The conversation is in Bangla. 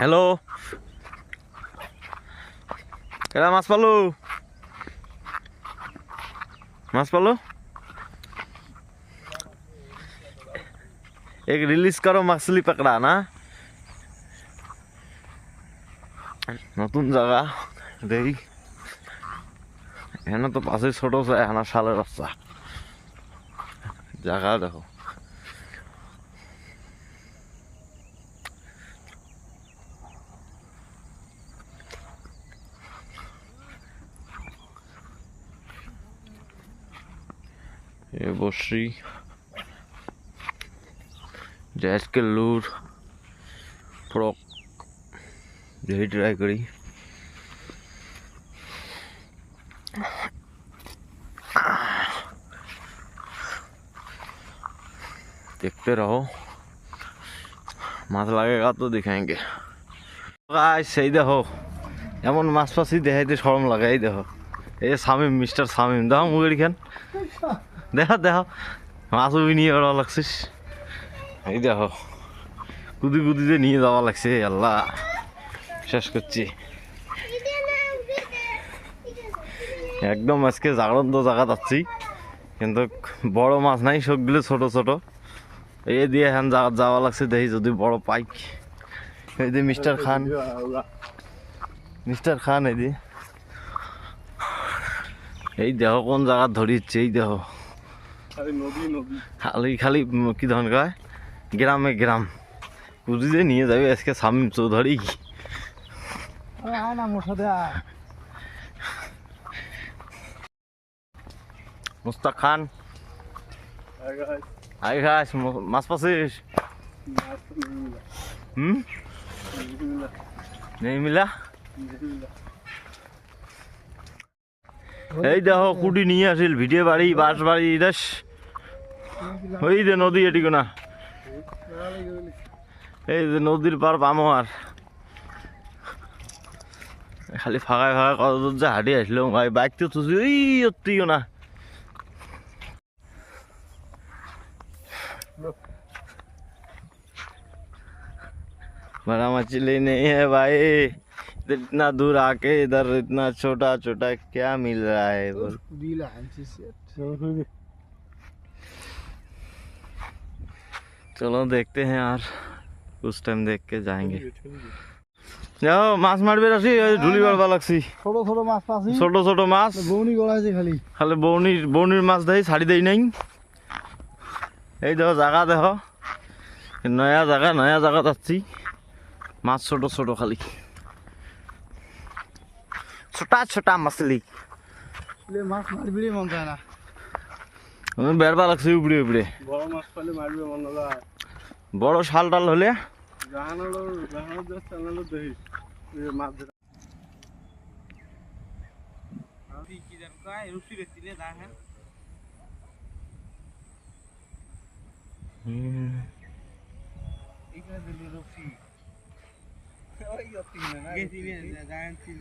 হ্যালো, এরা মাছ পালো, मास पालो। एक रिलीज करो मछली पकड़ा ना नतून जगह देखी है ना तो पास छोटो सा है ना साले रास्ता जगह देखो ये बर्शी जैस के लूर फ्रॉक यही ट्राई करी देखते रहो माछ लगेगा तो दिखाएंगे सही देखो एमन माछ पासी देखाइते शरम लागे देखो ये शामिम मिस्टर शामिम देखो मुगेरी खान देखो देखो माछ भी नहीं बड़ा लगছিস এই দেখো কুদি কুদিতে নিয়ে যাওয়া লাগছে আল্লাহ শেষ করছি একদম আজকে জাগরন্ত জায়গা যাচ্ছি কিন্তু বড় মাছ নাই সবগুলো ছোট ছোট এই দিয়ে এখন যাওয়া লাগছে দেখি যদি বড় পাই এই যে মিস্টার খান এই দেখো কোন জায়গা ধরিচ্ছে এই দেখো খালি খালি কি ধরন কয় গ্রামে গ্রাম কুদিতে নিয়ে যাবে আজকে শামীম চৌধুরী মুস্তাক খান আই গাইস মাছ পাছিস নেই মিলা এই দেখো কুটি নিয়ে আসিল ভিডিও বাড়ি বাস বাড়ি দেশ ওই যে নদী এটি না এই যে নদীর পার পামো আর খালি ফাঁকায় ফাঁকা কত দূর যে হাঁটি আসলো ভাই বাইক তো তুই ওই অতিও না बड़ा मछली नहीं है भाई इतना दूर आके इधर इतना छोटा छोटा क्या मिल रहा है बोल चलो देखते हैं यार कुछ टाइम देख के जाएंगे যাও মাছ মারবে রাখি ঢুলি মারবা লাগছি ছোট ছোট মাছ পাছি ছোট ছোট মাছ বৌনি গলাইছে খালি খালি বৌনির মাছ দেই ছাড়ি দেই নাই এই দেখো জায়গা দেখো নয়া জায়গা যাচ্ছি মাছ ছোট ছোট খালি ছোটা ছোটা মাছলি মাছ মারবি মন যায় না আমি বেরবা লাগছি উপড়ে উপড়ে বড় মাছ পালে মারবে মন যায় বড় শাল টাল হলে জাহানো দেই মাছ কি জান কয় রুচি রেতিলে দেখেন এইখানে দিলি রুচি ওই অতি না গেছি না জায়ান্ট চিল